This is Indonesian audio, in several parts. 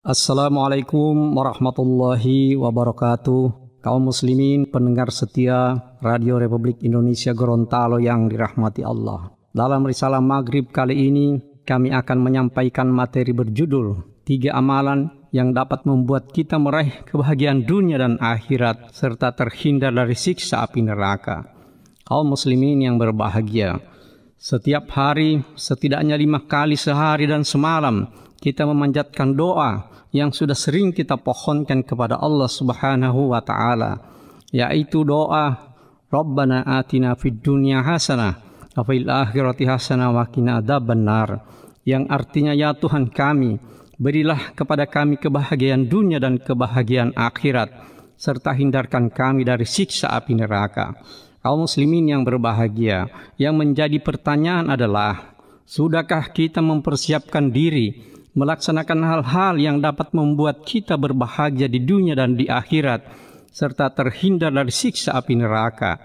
Assalamualaikum warahmatullahi wabarakatuh. Kaum muslimin pendengar setia Radio Republik Indonesia Gorontalo yang dirahmati Allah. Dalam risalah Maghrib kali ini kami akan menyampaikan materi berjudul 3 amalan yang dapat membuat kita meraih kebahagiaan dunia dan akhirat serta terhindar dari siksa api neraka. Kaum muslimin yang berbahagia, setiap hari setidaknya 5 kali sehari dan semalam kita memanjatkan doa yang sudah sering kita pohonkan kepada Allah Subhanahu wa Ta'ala, yaitu doa Rabbana atina fid dunya hasanah wa fil akhirati hasanah wa qina adzabannar, yang artinya, ya Tuhan kami, berilah kepada kami kebahagiaan dunia dan kebahagiaan akhirat serta hindarkan kami dari siksa api neraka. Kaum muslimin yang berbahagia, yang menjadi pertanyaan adalah, sudahkah kita mempersiapkan diri melaksanakan hal-hal yang dapat membuat kita berbahagia di dunia dan di akhirat serta terhindar dari siksa api neraka?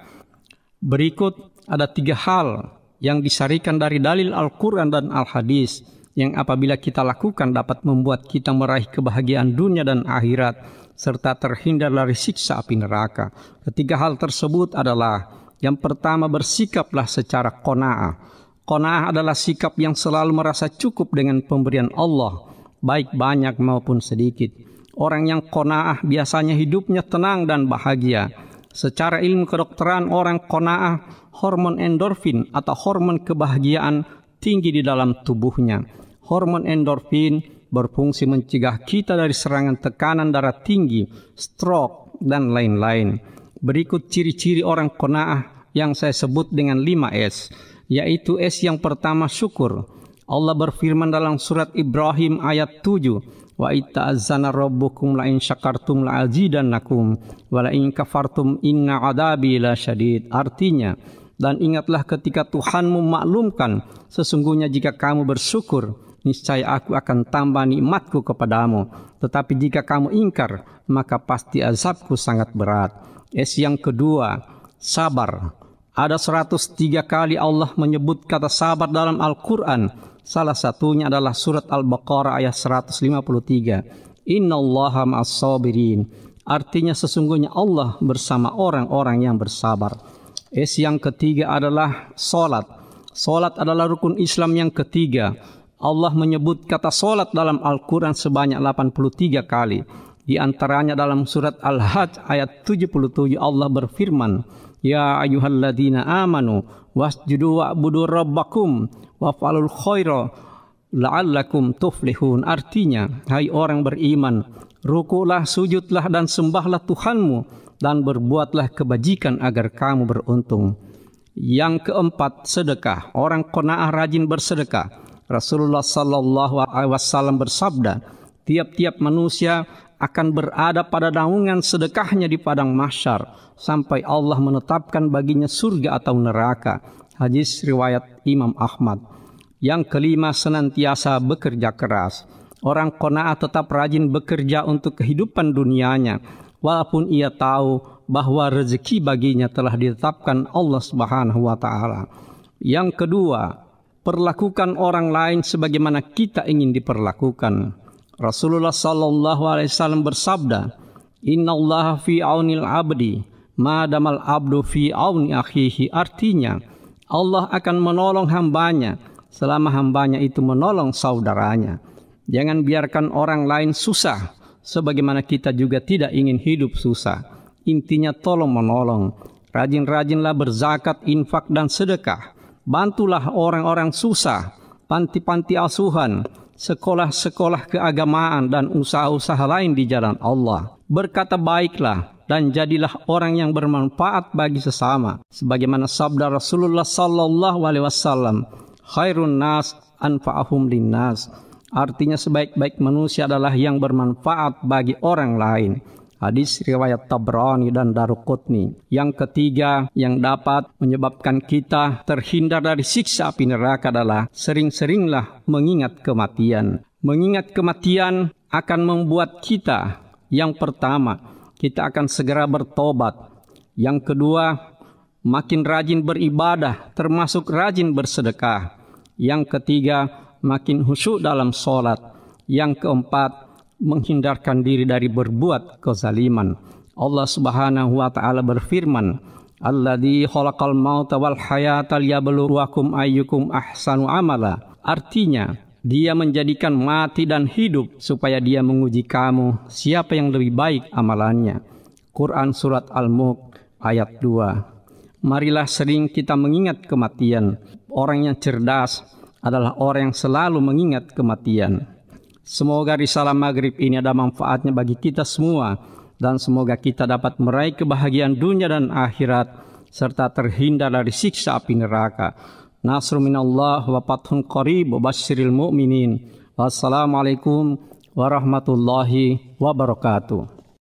Berikut ada 3 hal yang disarikan dari dalil Al-Quran dan Al-Hadis yang apabila kita lakukan dapat membuat kita meraih kebahagiaan dunia dan akhirat serta terhindar dari siksa api neraka. Ketiga hal tersebut adalah, yang pertama, bersikaplah secara qanaah. Qanaah adalah sikap yang selalu merasa cukup dengan pemberian Allah, baik banyak maupun sedikit. Orang yang qanaah biasanya hidupnya tenang dan bahagia. Secara ilmu kedokteran, orang qanaah, hormon endorfin atau hormon kebahagiaan tinggi di dalam tubuhnya. Hormon endorfin berfungsi mencegah kita dari serangan tekanan darah tinggi, stroke, dan lain-lain. Berikut ciri-ciri orang qanaah yang saya sebut dengan 5S. Yaitu S yang pertama, syukur. Allah berfirman dalam surat Ibrahim ayat 7, wa itta'azzana rabbukum la in syakartum la azidannakum wa la in kafartum inna adabi la syadid. Artinya, dan ingatlah ketika Tuhanmu maklumkan, sesungguhnya jika kamu bersyukur, niscaya aku akan tambah nikmatku kepadamu. Tetapi jika kamu ingkar, maka pasti azabku sangat berat. S yang kedua, sabar. Ada 103 kali Allah menyebut kata sabar dalam Al-Quran. Salah satunya adalah surat Al-Baqarah ayat 153. Innallaha ma'as-sabirin. Artinya sesungguhnya Allah bersama orang-orang yang bersabar. S yang ketiga adalah solat. Solat adalah rukun Islam yang ketiga. Allah menyebut kata solat dalam Al-Quran sebanyak 83 kali. Di antaranya dalam surat Al-Hajj ayat 77 Allah berfirman, ya ayyuhalladzina amanu wasjudu wa'budu rabbakum waf'alul khaira la'allakum tuflihun. Artinya, hai orang beriman, rukulah, sujudlah dan sembahlah Tuhanmu dan berbuatlah kebajikan agar kamu beruntung. Yang keempat, sedekah. Orang qanaah rajin bersedekah. Rasulullah sallallahu alaihi wasallam bersabda, tiap-tiap manusia akan berada pada naungan sedekahnya di padang mahsyar sampai Allah menetapkan baginya surga atau neraka. Hadis riwayat Imam Ahmad. Yang kelima, senantiasa bekerja keras. Orang qanaah tetap rajin bekerja untuk kehidupan dunianya walaupun ia tahu bahwa rezeki baginya telah ditetapkan Allah Subhanahu wa Ta'ala. Yang kedua, perlakukan orang lain sebagaimana kita ingin diperlakukan. Rasulullah sallallahu alaihi wasallam bersabda, innallaha fi aunil abdi ma damal abdu fi auni akhihi. Artinya, Allah akan menolong hambanya selama hambanya itu menolong saudaranya. Jangan biarkan orang lain susah sebagaimana kita juga tidak ingin hidup susah. Intinya tolong menolong. Rajin-rajinlah berzakat, infak dan sedekah. Bantulah orang-orang susah, panti-panti asuhan, sekolah-sekolah keagamaan dan usaha-usaha lain di jalan Allah. Berkata baiklah dan jadilah orang yang bermanfaat bagi sesama. Sebagaimana sabda Rasulullah sallallahu alaihi wasallam, khairun nas anfa'ahum linnas. Artinya sebaik-baik manusia adalah yang bermanfaat bagi orang lain. Hadis riwayat Tabrani dan Daruqutni. Yang ketiga yang dapat menyebabkan kita terhindar dari siksa api neraka adalah sering-seringlah mengingat kematian. Mengingat kematian akan membuat kita, yang pertama, kita akan segera bertobat. Yang kedua, makin rajin beribadah, termasuk rajin bersedekah. Yang ketiga, makin khusyuk dalam sholat. Yang keempat, menghindarkan diri dari berbuat kezaliman. Allah Subhanahu wa taala berfirman, "Alladzi khalaqal mauta wal hayata liyabluwakum ayyukum ahsanu amala." Artinya, Dia menjadikan mati dan hidup supaya Dia menguji kamu siapa yang lebih baik amalannya. Quran Surat Al-Mulk ayat 2. Marilah sering kita mengingat kematian. Orang yang cerdas adalah orang yang selalu mengingat kematian. Semoga risalah maghrib ini ada manfaatnya bagi kita semua, dan semoga kita dapat meraih kebahagiaan dunia dan akhirat, serta terhindar dari siksa api neraka. Nasrun minallah wa fathun qarib wa basyiril mu'minin. Wassalamualaikum warahmatullahi wabarakatuh.